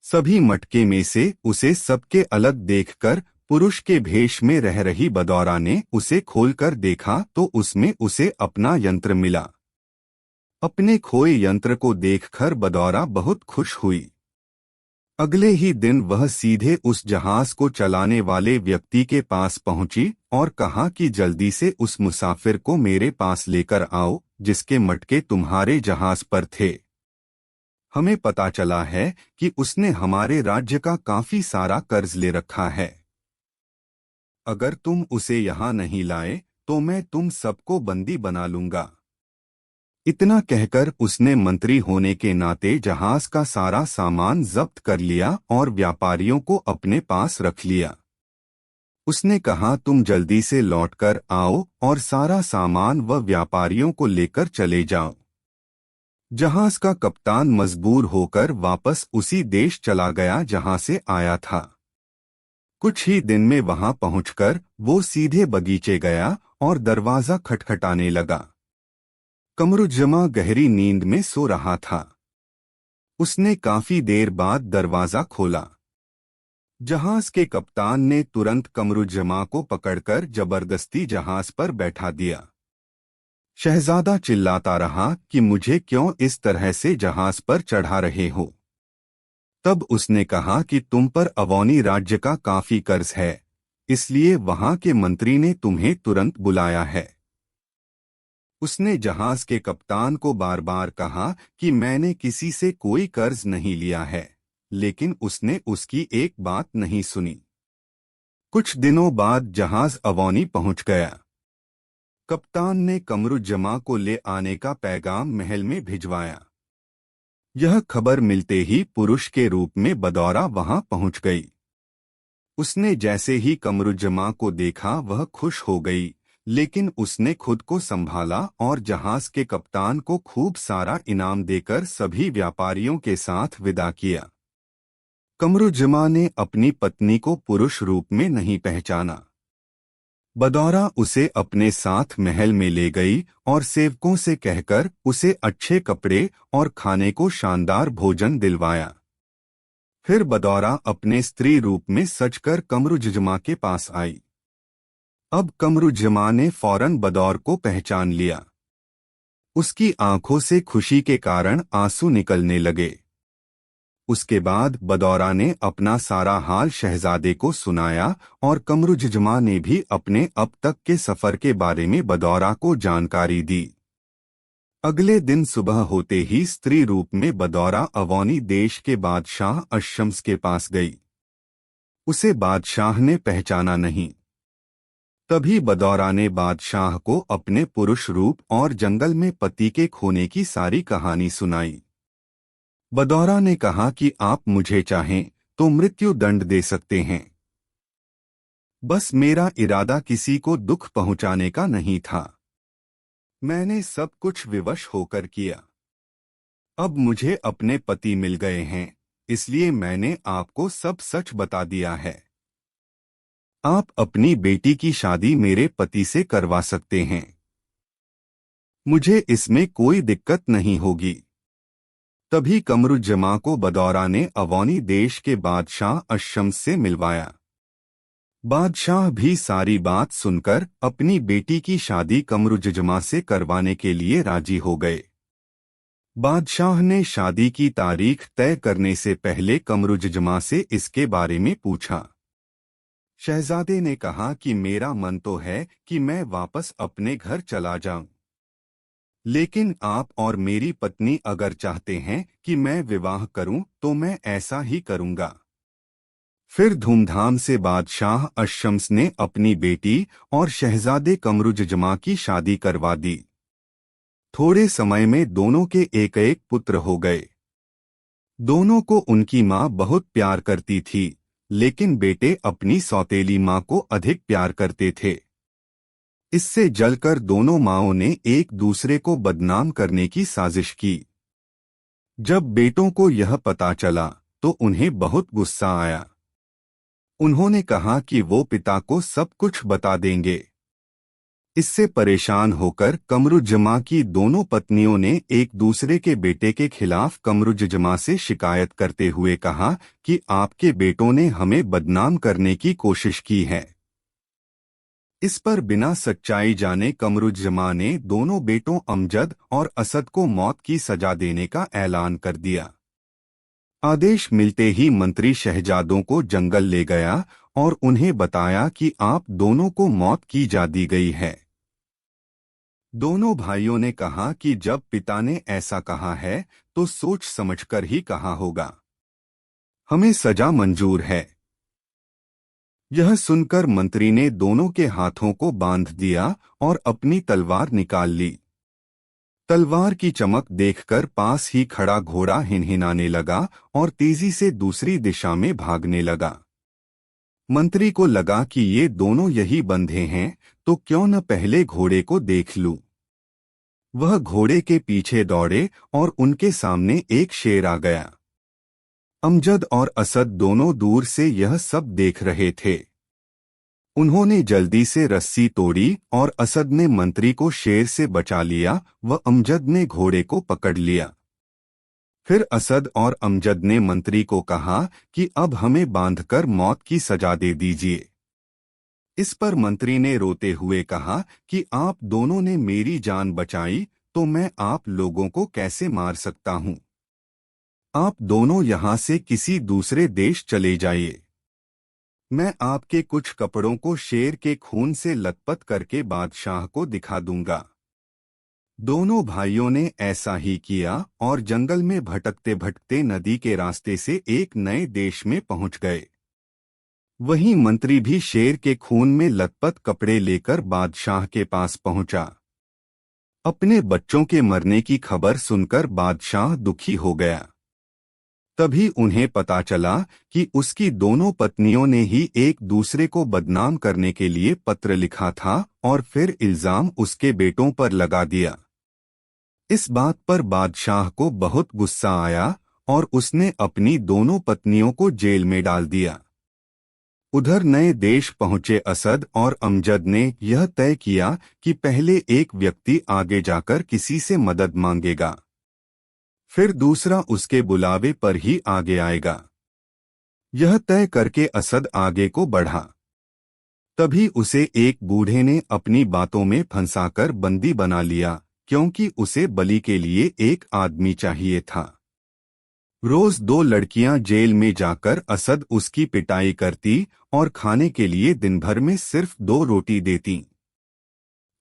सभी मटके में से उसे सबके अलग देखकर पुरुष के भेष में रह रही बदौरा ने उसे खोलकर देखा तो उसमें उसे अपना यंत्र मिला। अपने खोए यंत्र को देखकर बदौरा बहुत खुश हुई। अगले ही दिन वह सीधे उस जहाज को चलाने वाले व्यक्ति के पास पहुंची और कहा कि जल्दी से उस मुसाफिर को मेरे पास लेकर आओ जिसके मटके तुम्हारे जहाज पर थे। हमें पता चला है कि उसने हमारे राज्य का काफी सारा कर्ज ले रखा है। अगर तुम उसे यहाँ नहीं लाए तो मैं तुम सबको बंदी बना लूंगा। इतना कहकर उसने मंत्री होने के नाते जहाज का सारा सामान जब्त कर लिया और व्यापारियों को अपने पास रख लिया। उसने कहा तुम जल्दी से लौटकर आओ और सारा सामान व व्यापारियों को लेकर चले जाओ। जहाज का कप्तान मजबूर होकर वापस उसी देश चला गया जहां से आया था। कुछ ही दिन में वहां पहुंचकर वो सीधे बगीचे गया और दरवाजा खटखटाने लगा। कमरुज्जमा गहरी नींद में सो रहा था। उसने काफी देर बाद दरवाजा खोला। जहाज के कप्तान ने तुरंत कमरुज्जमा को पकड़कर जबरदस्ती जहाज पर बैठा दिया। शहजादा चिल्लाता रहा कि मुझे क्यों इस तरह से जहाज पर चढ़ा रहे हो। तब उसने कहा कि तुम पर अवौनी राज्य का काफी कर्ज है, इसलिए वहां के मंत्री ने तुम्हें तुरंत बुलाया है। उसने जहाज के कप्तान को बार बार कहा कि मैंने किसी से कोई कर्ज नहीं लिया है, लेकिन उसने उसकी एक बात नहीं सुनी। कुछ दिनों बाद जहाज अवौनी पहुंच गया। कप्तान ने कमरुज्जमा को ले आने का पैगाम महल में भिजवाया। यह खबर मिलते ही पुरुष के रूप में बदौरा वहां पहुंच गई। उसने जैसे ही कमरुज्जमा को देखा वह खुश हो गई, लेकिन उसने खुद को संभाला और जहाज के कप्तान को खूब सारा इनाम देकर सभी व्यापारियों के साथ विदा किया। कमरुज्जमा ने अपनी पत्नी को पुरुष रूप में नहीं पहचाना। बदौरा उसे अपने साथ महल में ले गई और सेवकों से कहकर उसे अच्छे कपड़े और खाने को शानदार भोजन दिलवाया। फिर बदौरा अपने स्त्री रूप में सजकर कमरुज्जमा के पास आई। अब कमरुज्जमा ने फौरन बदौर को पहचान लिया। उसकी आंखों से खुशी के कारण आंसू निकलने लगे। उसके बाद बदौरा ने अपना सारा हाल शहजादे को सुनाया और कमरुज्जमा ने भी अपने अब तक के सफर के बारे में बदौरा को जानकारी दी। अगले दिन सुबह होते ही स्त्री रूप में बदौरा अवौनी देश के बादशाह अशम्स के पास गई। उसे बादशाह ने पहचाना नहीं। तभी बदौरा ने बादशाह को अपने पुरुष रूप और जंगल में पति के खोने की सारी कहानी सुनाई। बदौरा ने कहा कि आप मुझे चाहें तो मृत्यु दंड दे सकते हैं। बस मेरा इरादा किसी को दुख पहुंचाने का नहीं था। मैंने सब कुछ विवश होकर किया। अब मुझे अपने पति मिल गए हैं, इसलिए मैंने आपको सब सच बता दिया है। आप अपनी बेटी की शादी मेरे पति से करवा सकते हैं। मुझे इसमें कोई दिक्कत नहीं होगी। तभी कमरुज्जमा को बदौरा ने अवौनी देश के बादशाह अशम्स से मिलवाया। बादशाह भी सारी बात सुनकर अपनी बेटी की शादी कमरुज्जमा से करवाने के लिए राजी हो गए। बादशाह ने शादी की तारीख तय करने से पहले कमरुज्जमा से इसके बारे में पूछा। शहजादे ने कहा कि मेरा मन तो है कि मैं वापस अपने घर चला जाऊं, लेकिन आप और मेरी पत्नी अगर चाहते हैं कि मैं विवाह करूं तो मैं ऐसा ही करूंगा। फिर धूमधाम से बादशाह अशम्स ने अपनी बेटी और शहजादे कमरुज्जमा की शादी करवा दी। थोड़े समय में दोनों के एक एक पुत्र हो गए। दोनों को उनकी मां बहुत प्यार करती थी, लेकिन बेटे अपनी सौतेली मां को अधिक प्यार करते थे। इससे जलकर दोनों माओं ने एक दूसरे को बदनाम करने की साजिश की। जब बेटों को यह पता चला तो उन्हें बहुत गुस्सा आया। उन्होंने कहा कि वो पिता को सब कुछ बता देंगे। इससे परेशान होकर कमरुज्जमा की दोनों पत्नियों ने एक दूसरे के बेटे के खिलाफ कमरुज्जमा से शिकायत करते हुए कहा कि आपके बेटों ने हमें बदनाम करने की कोशिश की है। इस पर बिना सच्चाई जाने कमरुज्जमा ने दोनों बेटों अमजद और असद को मौत की सजा देने का ऐलान कर दिया। आदेश मिलते ही मंत्री शहजादों को जंगल ले गया और उन्हें बताया कि आप दोनों को मौत की जा दी गई है। दोनों भाइयों ने कहा कि जब पिता ने ऐसा कहा है तो सोच समझकर ही कहा होगा। हमें सजा मंजूर है। यह सुनकर मंत्री ने दोनों के हाथों को बांध दिया और अपनी तलवार निकाल ली। तलवार की चमक देखकर पास ही खड़ा घोड़ा हिनहिनाने लगा और तेजी से दूसरी दिशा में भागने लगा। मंत्री को लगा कि ये दोनों यही बंधे हैं तो क्यों न पहले घोड़े को देख लूं। वह घोड़े के पीछे दौड़े और उनके सामने एक शेर आ गया। अमजद और असद दोनों दूर से यह सब देख रहे थे। उन्होंने जल्दी से रस्सी तोड़ी और असद ने मंत्री को शेर से बचा लिया व अमजद ने घोड़े को पकड़ लिया। फिर असद और अमजद ने मंत्री को कहा कि अब हमें बांधकर मौत की सजा दे दीजिए। इस पर मंत्री ने रोते हुए कहा कि आप दोनों ने मेरी जान बचाई तो मैं आप लोगों को कैसे मार सकता हूं। आप दोनों यहां से किसी दूसरे देश चले जाइए। मैं आपके कुछ कपड़ों को शेर के खून से लथपथ करके बादशाह को दिखा दूंगा। दोनों भाइयों ने ऐसा ही किया और जंगल में भटकते भटकते नदी के रास्ते से एक नए देश में पहुंच गए। वहीं मंत्री भी शेर के खून में लथपथ कपड़े लेकर बादशाह के पास पहुंचा। अपने बच्चों के मरने की खबर सुनकर बादशाह दुखी हो गया। तभी उन्हें पता चला कि उसकी दोनों पत्नियों ने ही एक दूसरे को बदनाम करने के लिए पत्र लिखा था और फिर इल्जाम उसके बेटों पर लगा दिया। इस बात पर बादशाह को बहुत गुस्सा आया और उसने अपनी दोनों पत्नियों को जेल में डाल दिया। उधर नए देश पहुंचे असद और अमजद ने यह तय किया कि पहले एक व्यक्ति आगे जाकर किसी से मदद मांगेगा, फिर दूसरा उसके बुलावे पर ही आगे आएगा। यह तय करके असद आगे को बढ़ा। तभी उसे एक बूढ़े ने अपनी बातों में फंसाकर बंदी बना लिया, क्योंकि उसे बलि के लिए एक आदमी चाहिए था। रोज दो लड़कियां जेल में जाकर असद उसकी पिटाई करती और खाने के लिए दिन भर में सिर्फ 2 रोटी देती।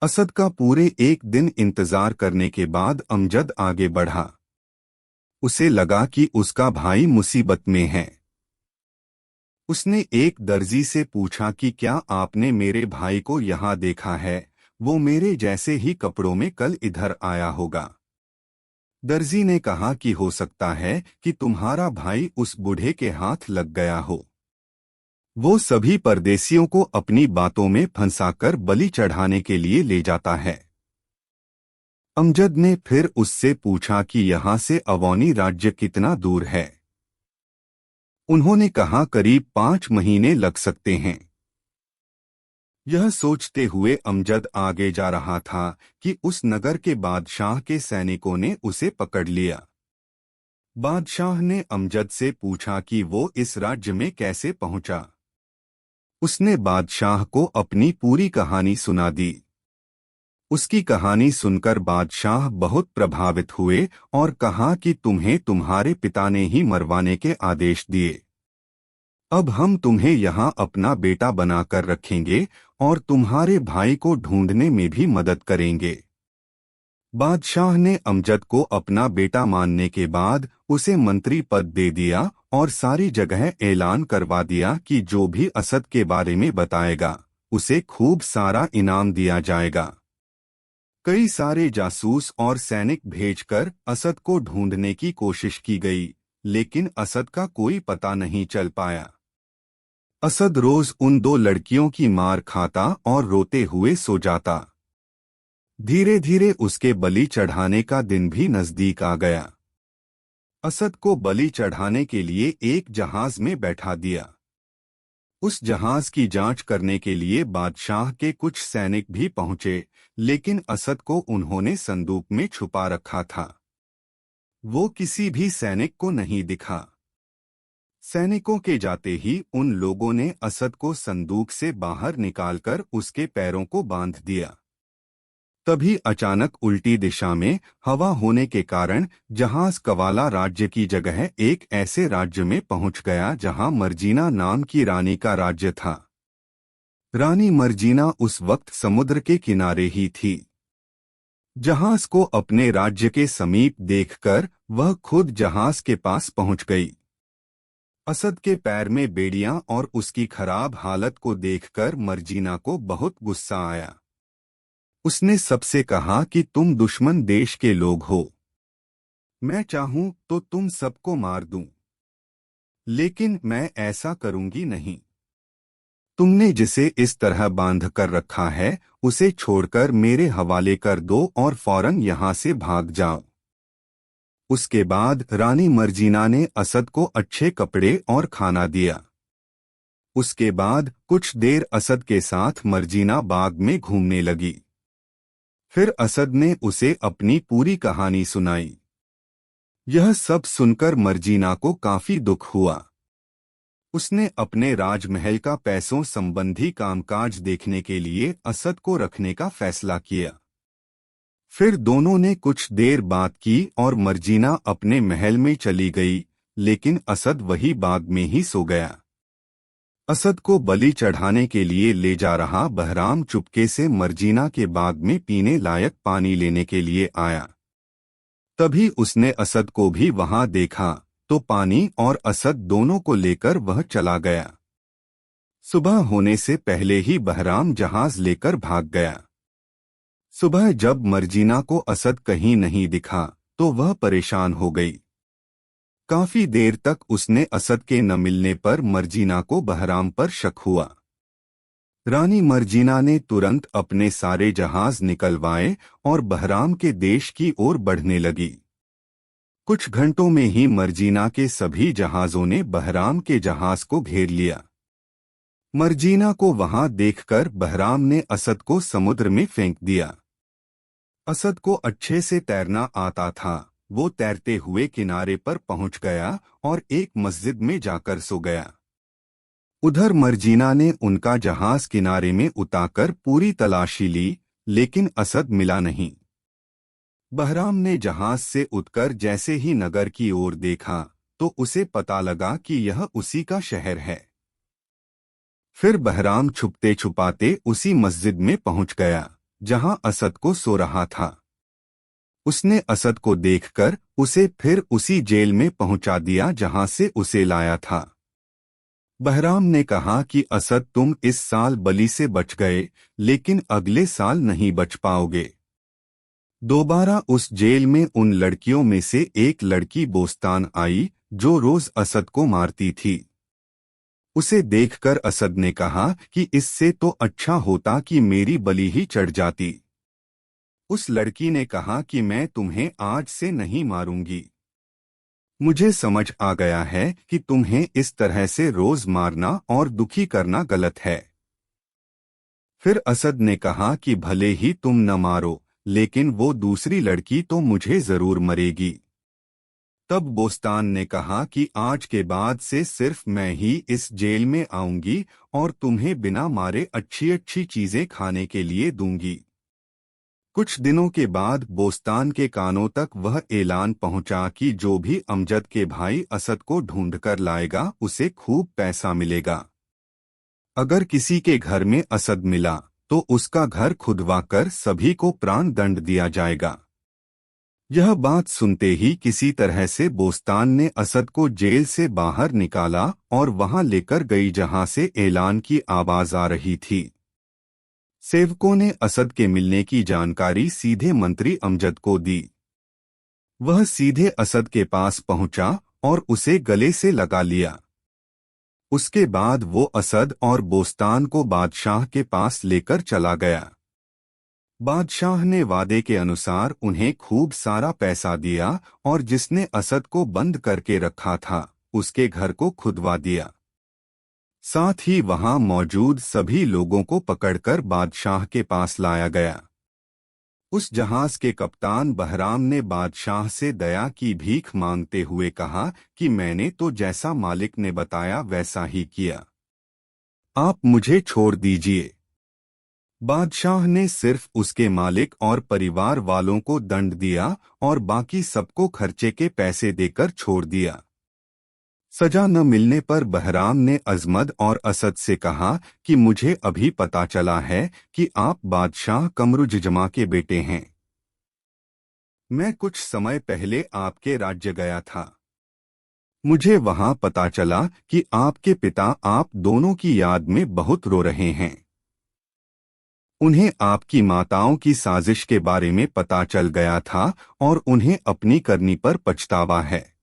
असद का पूरे एक दिन इंतजार करने के बाद अमजद आगे बढ़ा। उसे लगा कि उसका भाई मुसीबत में है। उसने एक दर्जी से पूछा कि क्या आपने मेरे भाई को यहाँ देखा है? वो मेरे जैसे ही कपड़ों में कल इधर आया होगा। दर्जी ने कहा कि हो सकता है कि तुम्हारा भाई उस बूढ़े के हाथ लग गया हो। वो सभी परदेसियों को अपनी बातों में फंसाकर बलि चढ़ाने के लिए ले जाता है। अमजद ने फिर उससे पूछा कि यहाँ से अवौनी राज्य कितना दूर है? उन्होंने कहा करीब 5 महीने लग सकते हैं। यह सोचते हुए अमजद आगे जा रहा था कि उस नगर के बादशाह के सैनिकों ने उसे पकड़ लिया। बादशाह ने अमजद से पूछा कि वो इस राज्य में कैसे पहुंचा। उसने बादशाह को अपनी पूरी कहानी सुना दी। उसकी कहानी सुनकर बादशाह बहुत प्रभावित हुए और कहा कि तुम्हें तुम्हारे पिता ने ही मरवाने के आदेश दिए। अब हम तुम्हें यहाँ अपना बेटा बनाकर रखेंगे और तुम्हारे भाई को ढूंढने में भी मदद करेंगे। बादशाह ने अमजद को अपना बेटा मानने के बाद उसे मंत्री पद दे दिया और सारी जगह ऐलान करवा दिया कि जो भी असद के बारे में बताएगा उसे खूब सारा इनाम दिया जाएगा। कई सारे जासूस और सैनिक भेजकर असद को ढूंढने की कोशिश की गई, लेकिन असद का कोई पता नहीं चल पाया। असद रोज उन 2 लड़कियों की मार खाता और रोते हुए सो जाता। धीरे धीरे उसके बलि चढ़ाने का दिन भी नजदीक आ गया। असद को बलि चढ़ाने के लिए एक जहाज में बैठा दिया। उस जहाज की जांच करने के लिए बादशाह के कुछ सैनिक भी पहुंचे, लेकिन असद को उन्होंने संदूक में छुपा रखा था। वो किसी भी सैनिक को नहीं दिखा। सैनिकों के जाते ही उन लोगों ने असद को संदूक से बाहर निकालकर उसके पैरों को बांध दिया। तभी अचानक उल्टी दिशा में हवा होने के कारण जहाज कवाला राज्य की जगह एक ऐसे राज्य में पहुंच गया जहां मर्जीना नाम की रानी का राज्य था। रानी मर्जीना उस वक्त समुद्र के किनारे ही थी। जहाज को अपने राज्य के समीप देखकर वह खुद जहाज के पास पहुंच गई। असद के पैर में बेड़ियां और उसकी खराब हालत को देखकर मर्जीना को बहुत गुस्सा आया। उसने सबसे कहा कि तुम दुश्मन देश के लोग हो। मैं चाहूं तो तुम सबको मार दूं, लेकिन मैं ऐसा करूंगी नहीं। तुमने जिसे इस तरह बांध कर रखा है उसे छोड़कर मेरे हवाले कर दो और फौरन यहां से भाग जाओ। उसके बाद रानी मर्जीना ने असद को अच्छे कपड़े और खाना दिया। उसके बाद कुछ देर असद के साथ मर्जीना बाग में घूमने लगी। फिर असद ने उसे अपनी पूरी कहानी सुनाई। यह सब सुनकर मर्जीना को काफी दुख हुआ। उसने अपने राजमहल का पैसों संबंधी कामकाज देखने के लिए असद को रखने का फैसला किया। फिर दोनों ने कुछ देर बात की और मर्जीना अपने महल में चली गई, लेकिन असद वही बाग में ही सो गया। असद को बलि चढ़ाने के लिए ले जा रहा बहराम चुपके से मर्जीना के बाग में पीने लायक पानी लेने के लिए आया। तभी उसने असद को भी वहां देखा तो पानी और असद दोनों को लेकर वह चला गया। सुबह होने से पहले ही बहराम जहाज लेकर भाग गया। सुबह जब मर्जीना को असद कहीं नहीं दिखा तो वह परेशान हो गई। काफी देर तक उसने असद के न मिलने पर मर्जीना को बहराम पर शक हुआ। रानी मर्जीना ने तुरंत अपने सारे जहाज निकलवाए और बहराम के देश की ओर बढ़ने लगी। कुछ घंटों में ही मर्जीना के सभी जहाजों ने बहराम के जहाज को घेर लिया। मर्जीना को वहां देखकर बहराम ने असद को समुद्र में फेंक दिया। असद को अच्छे से तैरना आता था। वो तैरते हुए किनारे पर पहुंच गया और एक मस्जिद में जाकर सो गया। उधर मर्जीना ने उनका जहाज किनारे में उतारकर पूरी तलाशी ली, लेकिन असद मिला नहीं। बहराम ने जहाज से उतरकर जैसे ही नगर की ओर देखा तो उसे पता लगा कि यह उसी का शहर है। फिर बहराम छुपते छुपाते उसी मस्जिद में पहुंच गया जहां असद को सो रहा था। उसने असद को देखकर उसे फिर उसी जेल में पहुंचा दिया जहां से उसे लाया था। बहराम ने कहा कि असद तुम इस साल बलि से बच गए, लेकिन अगले साल नहीं बच पाओगे। दोबारा उस जेल में उन लड़कियों में से एक लड़की बोस्तान आई जो रोज असद को मारती थी। उसे देखकर असद ने कहा कि इससे तो अच्छा होता कि मेरी बलि ही चढ़ जाती। उस लड़की ने कहा कि मैं तुम्हें आज से नहीं मारूंगी। मुझे समझ आ गया है कि तुम्हें इस तरह से रोज मारना और दुखी करना गलत है। फिर असद ने कहा कि भले ही तुम न मारो, लेकिन वो दूसरी लड़की तो मुझे जरूर मरेगी। तब बोस्तान ने कहा कि आज के बाद से सिर्फ मैं ही इस जेल में आऊंगी और तुम्हें बिना मारे अच्छी अच्छी चीजें खाने के लिए दूंगी। कुछ दिनों के बाद बोस्तान के कानों तक वह ऐलान पहुंचा कि जो भी अमजद के भाई असद को ढूंढकर लाएगा उसे खूब पैसा मिलेगा। अगर किसी के घर में असद मिला तो उसका घर खुदवाकर सभी को प्राण दंड दिया जाएगा। यह बात सुनते ही किसी तरह से बोस्तान ने असद को जेल से बाहर निकाला और वहां लेकर गई जहां से ऐलान की आवाज आ रही थी। सेवकों ने असद के मिलने की जानकारी सीधे मंत्री अमजद को दी। वह सीधे असद के पास पहुंचा और उसे गले से लगा लिया। उसके बाद वो असद और बोस्तान को बादशाह के पास लेकर चला गया। बादशाह ने वादे के अनुसार उन्हें खूब सारा पैसा दिया और जिसने असद को बंद करके रखा था उसके घर को खुदवा दिया। साथ ही वहां मौजूद सभी लोगों को पकड़कर बादशाह के पास लाया गया। उस जहाज के कप्तान बहराम ने बादशाह से दया की भीख मांगते हुए कहा कि मैंने तो जैसा मालिक ने बताया वैसा ही किया, आप मुझे छोड़ दीजिए। बादशाह ने सिर्फ उसके मालिक और परिवार वालों को दंड दिया और बाकी सबको खर्चे के पैसे देकर छोड़ दिया। सजा न मिलने पर बहराम ने अजमद और असद से कहा कि मुझे अभी पता चला है कि आप बादशाह कमरुजजमा के बेटे हैं। मैं कुछ समय पहले आपके राज्य गया था। मुझे वहां पता चला कि आपके पिता आप दोनों की याद में बहुत रो रहे हैं। उन्हें आपकी माताओं की साजिश के बारे में पता चल गया था और उन्हें अपनी करनी पर पछतावा है।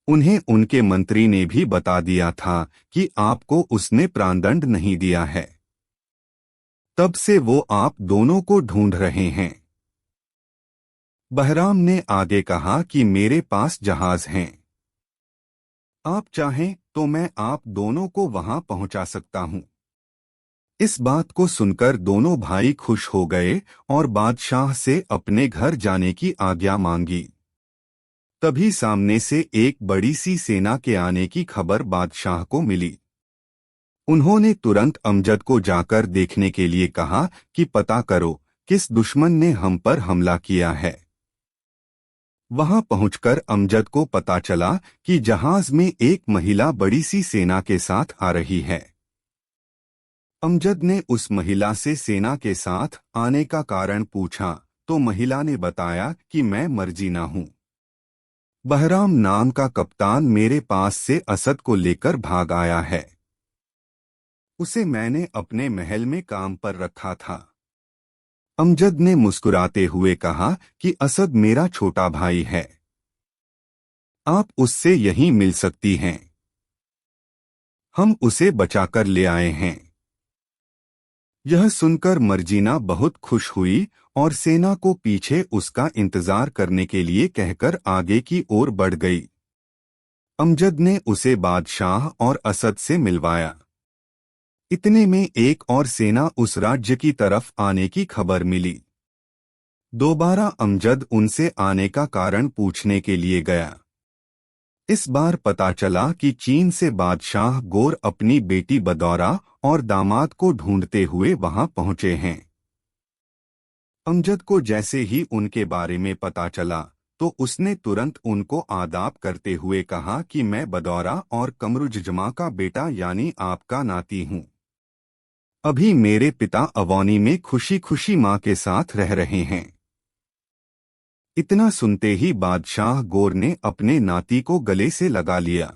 उन्हें उनके मंत्री ने भी बता दिया था कि आपको उसने प्राणदंड नहीं दिया है। तब से वो आप दोनों को ढूंढ रहे हैं। बहराम ने आगे कहा कि मेरे पास जहाज हैं। आप चाहें तो मैं आप दोनों को वहां पहुंचा सकता हूं। इस बात को सुनकर दोनों भाई खुश हो गए और बादशाह से अपने घर जाने की आज्ञा मांगी। तभी सामने से एक बड़ी सी सेना के आने की खबर बादशाह को मिली। उन्होंने तुरंत अमजद को जाकर देखने के लिए कहा कि पता करो किस दुश्मन ने हम पर हमला किया है। वहां पहुंचकर अमजद को पता चला कि जहाज में एक महिला बड़ी सी सेना के साथ आ रही है। अमजद ने उस महिला से सेना के साथ आने का कारण पूछा तो महिला ने बताया कि मैं मर्जीना हूं। बहराम नाम का कप्तान मेरे पास से असद को लेकर भाग आया है। उसे मैंने अपने महल में काम पर रखा था। अमजद ने मुस्कुराते हुए कहा कि असद मेरा छोटा भाई है। आप उससे यहीं मिल सकती हैं। हम उसे बचाकर ले आए हैं। यह सुनकर मर्जीना बहुत खुश हुई और सेना को पीछे उसका इंतजार करने के लिए कहकर आगे की ओर बढ़ गई। अमजद ने उसे बादशाह और असद से मिलवाया। इतने में एक और सेना उस राज्य की तरफ आने की खबर मिली। दोबारा अमजद उनसे आने का कारण पूछने के लिए गया। इस बार पता चला कि चीन से बादशाह गोर अपनी बेटी बदौरा और दामाद को ढूंढते हुए वहां पहुंचे हैं। अमजद को जैसे ही उनके बारे में पता चला तो उसने तुरंत उनको आदाब करते हुए कहा कि मैं बदौरा और कमरुजजमा का बेटा यानी आपका नाती हूं। अभी मेरे पिता अवौनी में खुशी खुशी मां के साथ रह रहे हैं। इतना सुनते ही बादशाह गोर ने अपने नाती को गले से लगा लिया।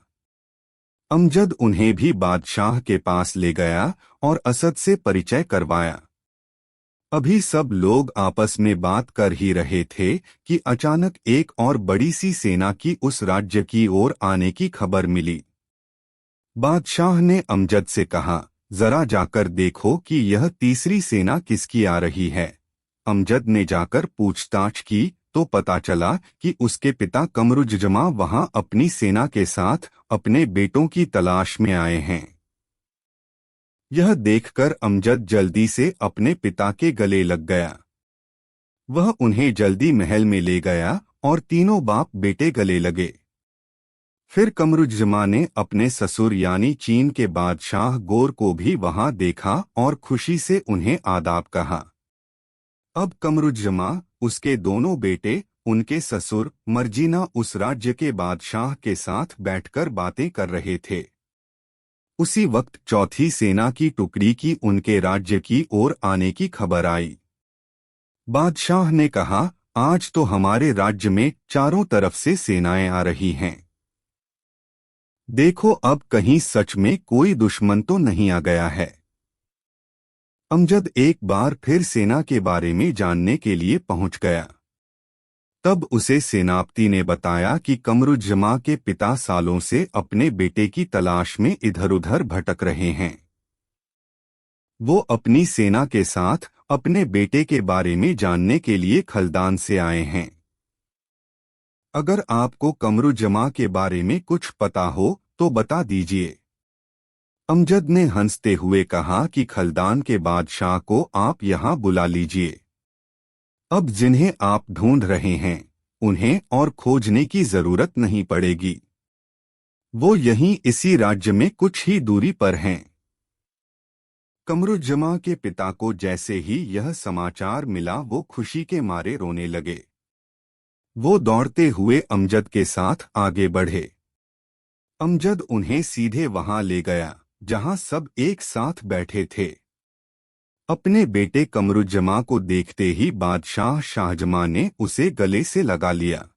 अमजद उन्हें भी बादशाह के पास ले गया और असद से परिचय करवाया। अभी सब लोग आपस में बात कर ही रहे थे कि अचानक एक और बड़ी सी सेना की उस राज्य की ओर आने की खबर मिली। बादशाह ने अमजद से कहा, जरा जाकर देखो कि यह तीसरी सेना किसकी आ रही है। अमजद ने जाकर पूछताछ की तो पता चला कि उसके पिता कमरुजजमा वहां अपनी सेना के साथ अपने बेटों की तलाश में आए हैं। यह देखकर अमजद जल्दी से अपने पिता के गले लग गया। वह उन्हें जल्दी महल में ले गया और तीनों बाप बेटे गले लगे। फिर कमरुजजमा ने अपने ससुर यानी चीन के बादशाह गोर को भी वहां देखा और खुशी से उन्हें आदाब कहा। अब कमरुजजमा, उसके दोनों बेटे, उनके ससुर मर्जीना उस राज्य के बादशाह के साथ बैठकर बातें कर रहे थे। उसी वक्त चौथी सेना की टुकड़ी की उनके राज्य की ओर आने की खबर आई। बादशाह ने कहा, आज तो हमारे राज्य में चारों तरफ से सेनाएं आ रही हैं। देखो अब कहीं सच में कोई दुश्मन तो नहीं आ गया है। अमजद एक बार फिर सेना के बारे में जानने के लिए पहुंच गया। तब उसे सेनापति ने बताया कि कमरुजजमा के पिता सालों से अपने बेटे की तलाश में इधर-उधर भटक रहे हैं। वो अपनी सेना के साथ अपने बेटे के बारे में जानने के लिए खलदान से आए हैं। अगर आपको कमरुजजमा के बारे में कुछ पता हो तो बता दीजिए। अमजद ने हंसते हुए कहा कि खलदान के बादशाह को आप यहाँ बुला लीजिए। अब जिन्हें आप ढूंढ रहे हैं उन्हें और खोजने की जरूरत नहीं पड़ेगी। वो यहीं इसी राज्य में कुछ ही दूरी पर हैं। कमरुज्जमा के पिता को जैसे ही यह समाचार मिला वो खुशी के मारे रोने लगे। वो दौड़ते हुए अमजद के साथ आगे बढ़े। अमजद उन्हें सीधे वहां ले गया जहां सब एक साथ बैठे थे। अपने बेटे कमरुज्जमा को देखते ही बादशाह शाहजमां ने उसे गले से लगा लिया।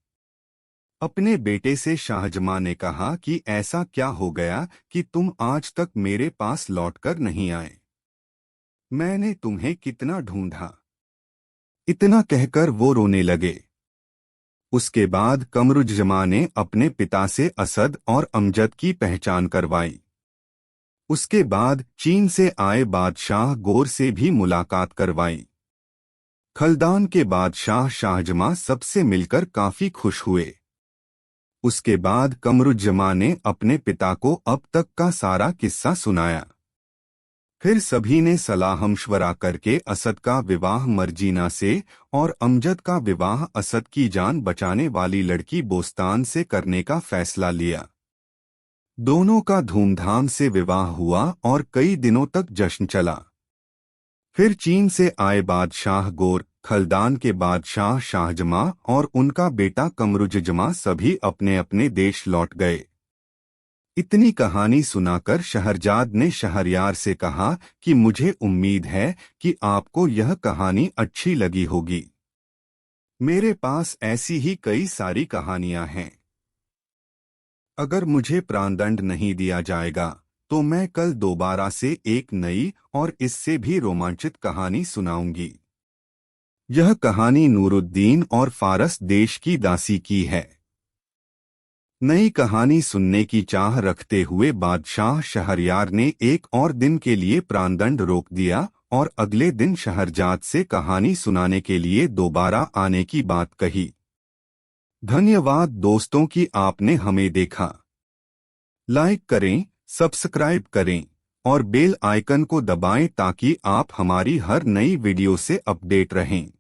अपने बेटे से शाहजमां ने कहा कि ऐसा क्या हो गया कि तुम आज तक मेरे पास लौटकर नहीं आए? मैंने तुम्हें कितना ढूंढा। इतना कहकर वो रोने लगे। उसके बाद कमरुज्जमा ने अपने पिता से असद और अमजद की पहचान करवाई। उसके बाद चीन से आए बादशाह गोर से भी मुलाकात करवाई। खलदान के बादशाह शाहजमां सबसे मिलकर काफी खुश हुए। उसके बाद कमरुज्जमा ने अपने पिता को अब तक का सारा किस्सा सुनाया। फिर सभी ने सलाह-मशवरा करके असद का विवाह मर्जीना से और अमजद का विवाह असद की जान बचाने वाली लड़की बोस्तान से करने का फैसला लिया। दोनों का धूमधाम से विवाह हुआ और कई दिनों तक जश्न चला। फिर चीन से आए बादशाह गोर, खलदान के बादशाह शाहजमां और उनका बेटा कमरुज्जमा सभी अपने अपने देश लौट गए। इतनी कहानी सुनाकर शहरजाद ने शहरयार से कहा कि मुझे उम्मीद है कि आपको यह कहानी अच्छी लगी होगी। मेरे पास ऐसी ही कई सारी कहानियां हैं। अगर मुझे प्राणदंड नहीं दिया जाएगा तो मैं कल दोबारा से एक नई और इससे भी रोमांचित कहानी सुनाऊंगी। यह कहानी नूरुद्दीन और फारस देश की दासी की है। नई कहानी सुनने की चाह रखते हुए बादशाह शहरयार ने एक और दिन के लिए प्राणदंड रोक दिया और अगले दिन शहरजाद से कहानी सुनाने के लिए दोबारा आने की बात कही। धन्यवाद दोस्तों कि आपने हमें देखा। लाइक करें, सब्सक्राइब करें और बेल आइकन को दबाएं ताकि आप हमारी हर नई वीडियो से अपडेट रहें।